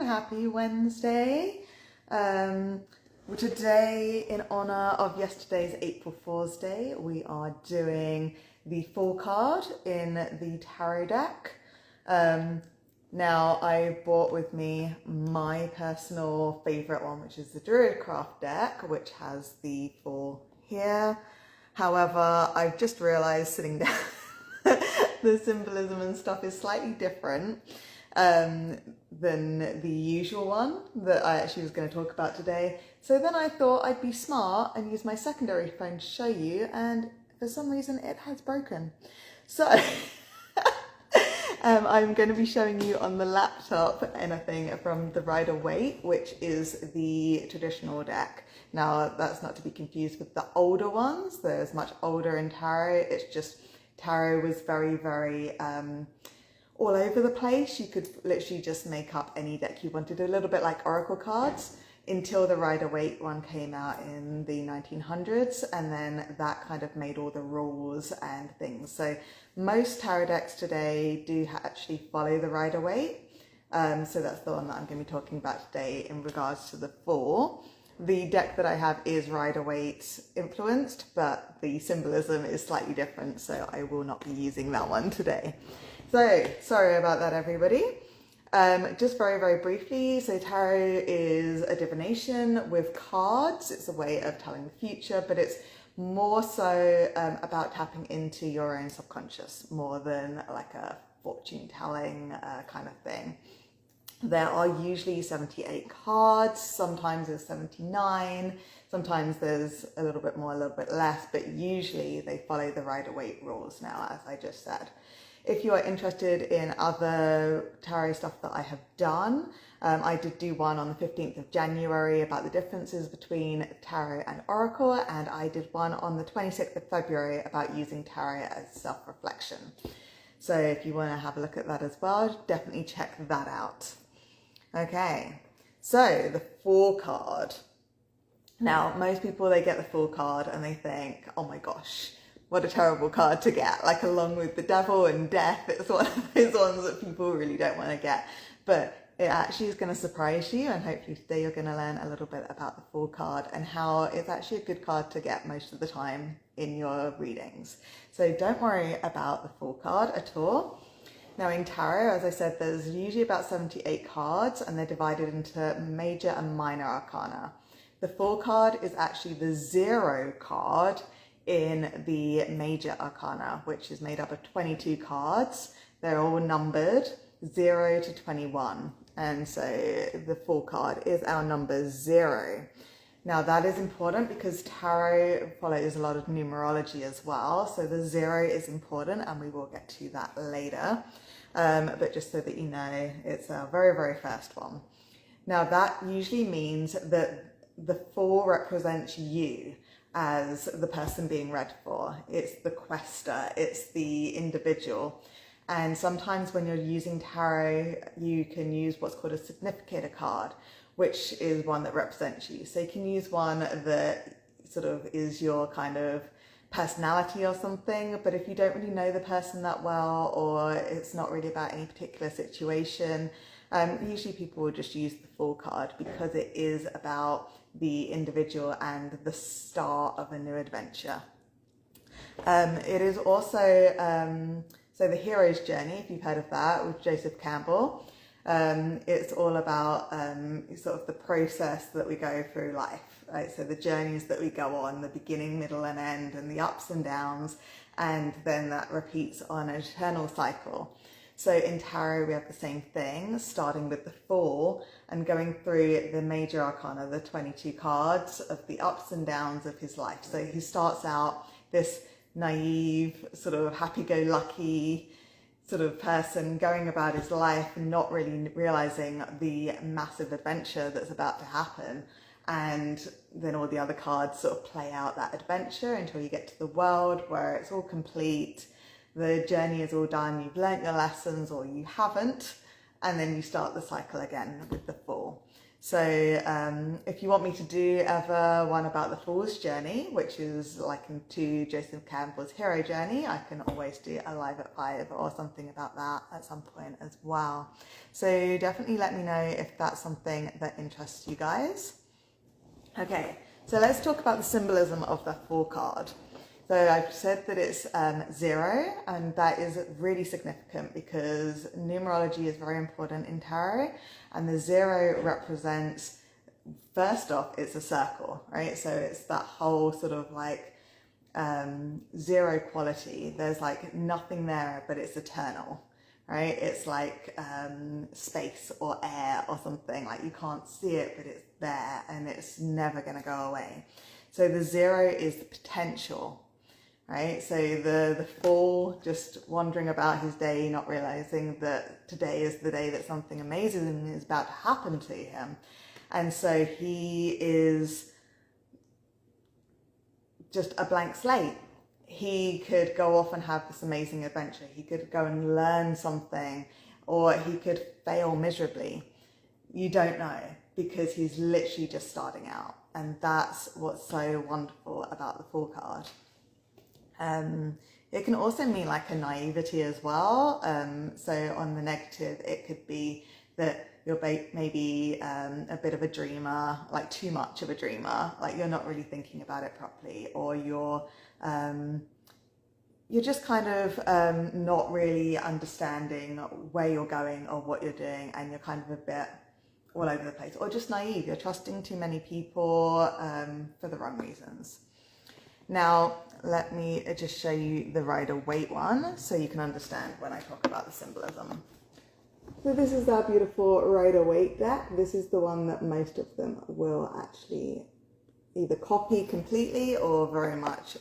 happy Wednesday. Today, in honor of yesterday's April Fool's Day, we are doing the full card in the tarot deck. Now, I brought with me my personal favorite one, which is the Druidcraft deck, which has the Fool here. However, I've just realized sitting down the symbolism and stuff is slightly different than the usual one that I actually was going to talk about today. So then I thought I'd be smart and use my secondary phone to show you, and for some reason it has broken. So I'm going to be showing you on the laptop anything from the Rider-Waite, which is the traditional deck. Now, that's not to be confused with the older ones. There's much older in tarot. It's just tarot was very, very all over the place. You could literally just make up any deck you wanted, a little bit like oracle cards, until the Rider-Waite one came out in the 1900s, and then that kind of made all the rules and things. So most tarot decks today do actually follow the Rider-Waite. So that's the one that I'm going to be talking about today in regards to the Fool. The deck that I have is Rider-Waite influenced, but the symbolism is slightly different, so I will not be using that one today. So, sorry about that, everybody. Just very, very briefly, so tarot is a divination with cards. It's a way of telling the future, but it's more so about tapping into your own subconscious, more than like a fortune telling kind of thing. There are usually 78 cards, sometimes there's 79, sometimes there's a little bit more, a little bit less, but usually they follow the Rider-Waite rules now, as I just said. If you are interested in other tarot stuff that I have done, I did do one on the 15th of January about the differences between tarot and oracle, and I did one on the 26th of February about using tarot as self-reflection. So if you want to have a look at that as well, definitely check that out. Okay, so the Fool card. Now, most people, they get the Fool card and they think, oh my gosh, what a terrible card to get, like along with the devil and death. It's one of those ones that people really don't want to get, but it actually is going to surprise you, and hopefully today you're going to learn a little bit about the Fool card and how it's actually a good card to get most of the time in your readings. So don't worry about the Fool card at all. Now in tarot, as I said, there's usually about 78 cards, and they're divided into major and minor arcana. The Fool card is actually the 0 card in the major arcana, which is made up of 22 cards. They're all numbered 0 to 21. And so the Fool card is our number 0. Now that is important because tarot follows a lot of numerology as well. So the 0 is important, and we will get to that later. But just so that you know, it's our very, very first one. Now that usually means that the Fool represents you as the person being read for. It's the quester, it's the individual. And sometimes when you're using tarot, you can use what's called a significator card, which is one that represents you. So you can use one that sort of is your kind of personality or something, but if you don't really know the person that well, or it's not really about any particular situation, usually people will just use the Fool card because it is about the individual and the start of a new adventure. It is also, so the hero's journey, if you've heard of that, with Joseph Campbell. It's all about sort of the process that we go through life, right? So the journeys that we go on, the beginning, middle and end, and the ups and downs, and then that repeats on an eternal cycle. So in tarot, we have the same thing, starting with the Fool and going through the major arcana, the 22 cards of the ups and downs of his life. So he starts out this naive, sort of happy-go-lucky sort of person going about his life and not really realizing the massive adventure that's about to happen. And then all the other cards sort of play out that adventure until you get to the world where it's all complete. The journey is all done, you've learnt your lessons or you haven't, and then you start the cycle again with the Fool. So if you want me to do ever one about the Fool's Journey, which is likened to Joseph Campbell's Hero Journey, I can always do a live at 5 or something about that at some point as well. So definitely let me know if that's something that interests you guys. Okay, so let's talk about the symbolism of the Fool card. So I've said that it's 0, and that is really significant because numerology is very important in tarot, and the 0 represents, first off, it's a circle, right? So it's that whole sort of like 0 quality. There's like nothing there, but it's eternal, right? It's like space or air or something, like you can't see it, but it's there and it's never going to go away. So the 0 is the potential. Right, so the Fool just wandering about his day, not realizing that today is the day that something amazing is about to happen to him. And so he is just a blank slate. He could go off and have this amazing adventure. He could go and learn something, or he could fail miserably. You don't know, because he's literally just starting out. And that's what's so wonderful about the Fool card. It can also mean like a naivety as well. So on the negative, it could be that you're maybe a bit of a dreamer, like too much of a dreamer, like you're not really thinking about it properly, or you're just kind of not really understanding where you're going or what you're doing, and you're kind of a bit all over the place, or just naive. You're trusting too many people for the wrong reasons. Now, let me just show you the Rider-Waite one so you can understand when I talk about the symbolism. So this is our beautiful Rider-Waite deck. This is the one that most of them will actually either copy completely or very much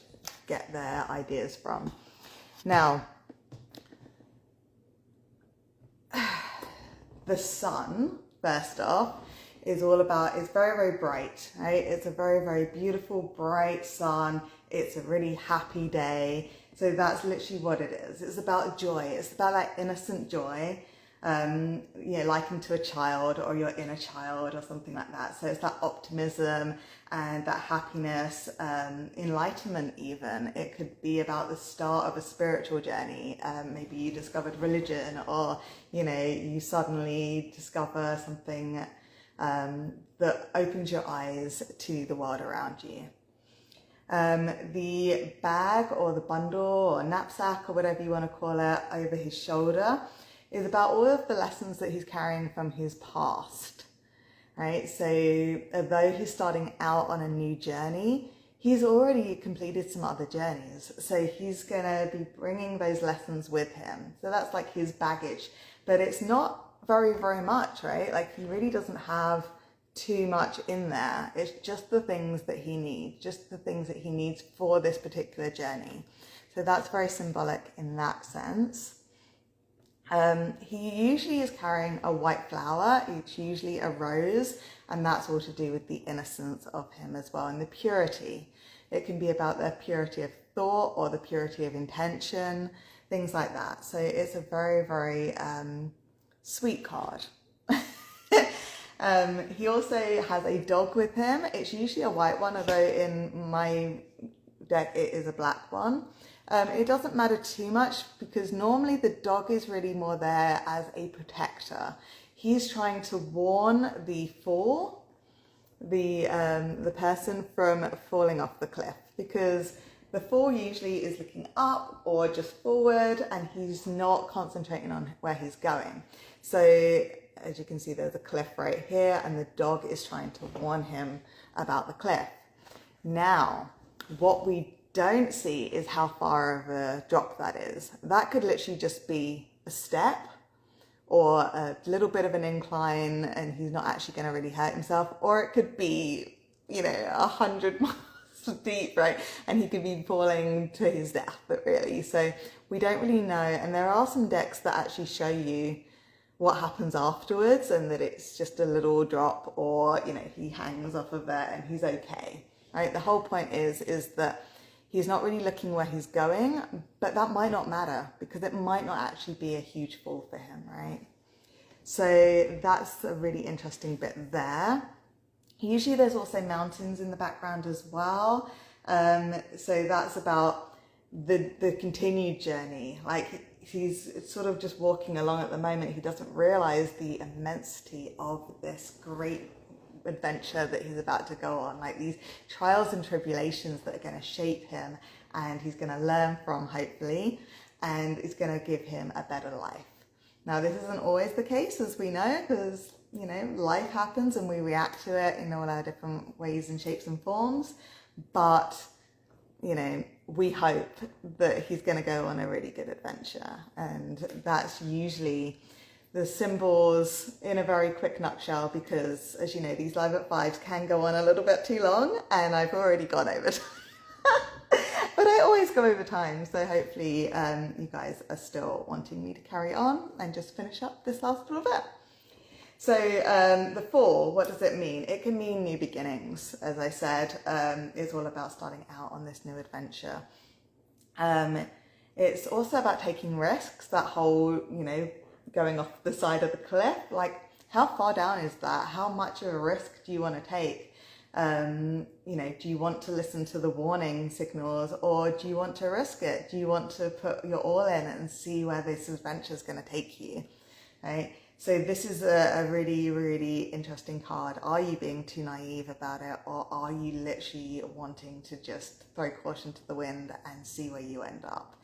get their ideas from. Now, the sun, first off, is all about, it's very, very bright, right? It's a very, very beautiful, bright sun. It's a really happy day. So that's literally what it is. It's about joy. It's about like innocent joy, you know, likened to a child or your inner child or something like that. So it's that optimism and that happiness, enlightenment even. It could be about the start of a spiritual journey. Maybe you discovered religion, or, you know, you suddenly discover something that opens your eyes to the world around you. The bag or the bundle or knapsack or whatever you want to call it over his shoulder is about all of the lessons that he's carrying from his past, right? So although he's starting out on a new journey, he's already completed some other journeys. So he's going to be bringing those lessons with him. So that's like his baggage, but it's not very, very much, right? Like he really doesn't have too much in there. It's just the things that he needs, just the things that he needs for this particular journey. So that's very symbolic in that sense. He usually is carrying a white flower. It's usually a rose, and that's all to do with the innocence of him as well, and the purity. It can be about the purity of thought or the purity of intention, things like that. So it's a very, very sweet card. He also has a dog with him. It's usually a white one, although in my deck it is a black one. It doesn't matter too much because normally the dog is really more there as a protector. He's trying to warn the Fool, the person, from falling off the cliff, because the Fool usually is looking up or just forward, and he's not concentrating on where he's going. So as you can see, there's a cliff right here, and the dog is trying to warn him about the cliff. Now, what we don't see is how far of a drop that is. That could literally just be a step or a little bit of an incline, and he's not actually going to really hurt himself. Or it could be, you know, 100 miles deep, right? And he could be falling to his death, really. So we don't really know. And there are some decks that actually show you what happens afterwards, and that it's just a little drop, or, you know, he hangs off of it and he's okay, right? The whole point is that he's not really looking where he's going, but that might not matter because it might not actually be a huge fall for him, right? So that's a really interesting bit there. Usually there's also mountains in the background as well. So that's about the continued journey. Like he's sort of just walking along at the moment. He doesn't realize the immensity of this great adventure that he's about to go on, like these trials and tribulations that are going to shape him, and he's going to learn from, hopefully, and it's going to give him a better life. Now, this isn't always the case, as we know, because, you know, life happens and we react to it in all our different ways and shapes and forms. But, you know, we hope that he's going to go on a really good adventure. And that's usually the symbols in a very quick nutshell, because, as you know, these Live at Fives can go on a little bit too long, and I've already gone over time. But I always go over time, so hopefully you guys are still wanting me to carry on and just finish up this last little bit. So the 4, what does it mean? It can mean new beginnings, as I said. It's all about starting out on this new adventure. It's also about taking risks, that whole, you know, going off the side of the cliff. Like, how far down is that? How much of a risk do you want to take? You know, do you want to listen to the warning signals, or do you want to risk it? Do you want to put your all in and see where this adventure is going to take you? Right? So this is a really, really interesting card. Are you being too naive about it, or are you literally wanting to just throw caution to the wind and see where you end up?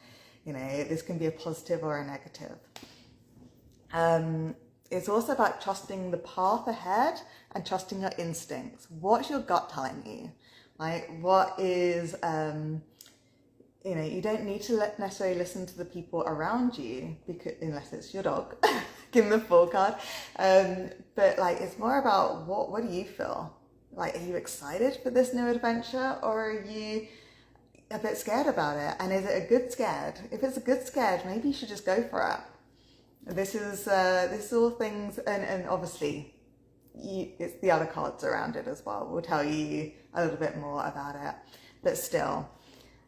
You know, this can be a positive or a negative. It's also about trusting the path ahead and trusting your instincts. What's your gut telling you? Right? What is, you know, you don't need to necessarily listen to the people around you, because unless it's your dog, give them the full card. But like, it's more about what do you feel? Like, are you excited for this new adventure, or are you a bit scared about it? And is it a good scared? If it's a good scared, maybe you should just go for it. This is all things, and obviously it's the other cards around it as well. We'll tell you a little bit more about it, but still,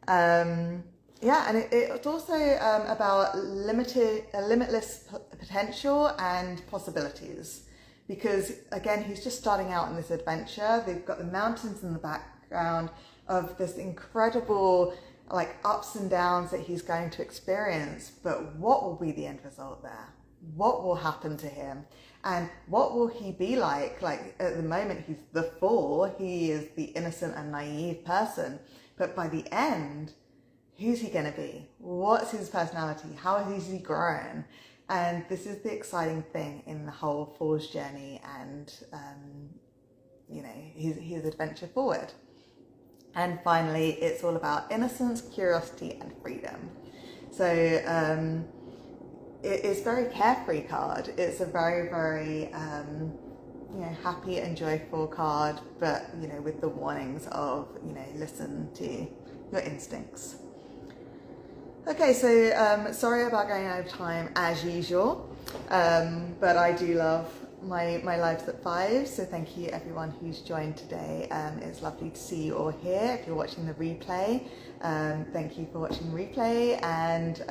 yeah. And it's also about limitless potential and possibilities, because again, he's just starting out in this adventure. They've got the mountains in the background of this incredible, like, ups and downs that he's going to experience, but what will be the end result there? What will happen to him? And what will he be like? Like, at the moment, he's the 4, he is the innocent and naive person, but by the end, who's he going to be? What's his personality? How has he grown? And this is the exciting thing in the whole 4's journey, and you know, his adventure forward. And finally, it's all about innocence, curiosity, and freedom. So it's a very carefree card. It's a very, very you know, happy and joyful card, but, you know, with the warnings of, you know, listen to your instincts. Okay, so sorry about going out of time as usual, but I do love my Lives at 5, so thank you everyone who's joined today. It's lovely to see you all here. If you're watching the replay, thank you for watching the replay, and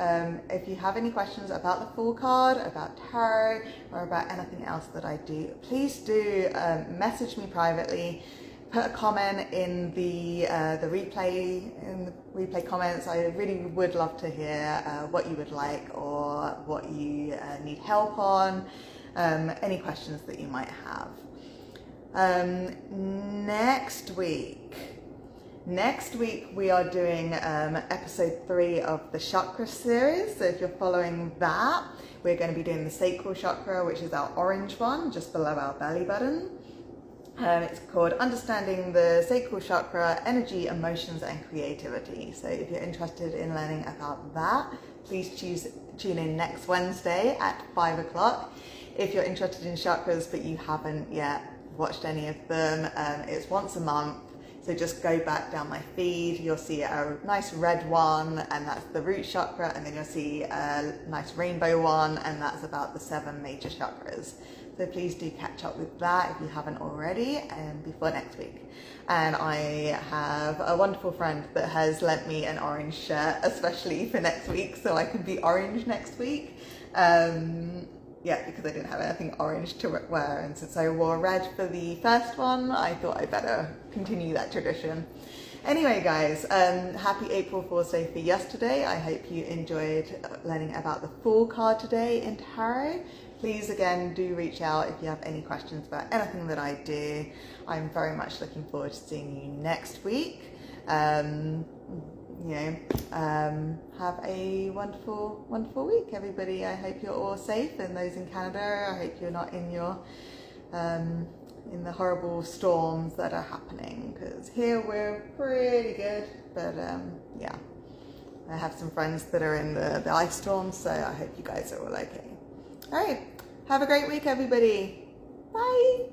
if you have any questions about the full card, about tarot, or about anything else that I do, please do message me privately. Put a comment in the replay comments. I really would love to hear what you would like, or what you need help on. Any questions that you might have. Next week we are doing episode 3 of the chakra series. So if you're following that, we're going to be doing the sacral chakra, which is our orange one just below our belly button. It's called Understanding the Sacral Chakra, Energy, Emotions and Creativity. So if you're interested in learning about that, please tune in next Wednesday at 5 o'clock. If you're interested in chakras but you haven't yet watched any of them, it's once a month. So just go back down my feed, you'll see a nice red one, and that's the root chakra, and then you'll see a nice rainbow one, and that's about the 7 major chakras. So please do catch up with that if you haven't already, before next week. And I have a wonderful friend that has lent me an orange shirt, especially for next week, so I can be orange next week. yet because I didn't have anything orange to wear, and since I wore red for the first one, I thought I'd better continue that tradition. Anyway guys, happy April Fool's Day for yesterday. I hope you enjoyed learning about the Fool card today in Tarot. Please again do reach out if you have any questions about anything that I do. I'm very much looking forward to seeing you next week. Have a wonderful, wonderful week, everybody. I hope you're all safe, and those in Canada, I hope you're not in your in the horrible storms that are happening, because here we're pretty good, but yeah, I have some friends that are in the ice storms, so I hope you guys are all okay. All right, have a great week, everybody. Bye.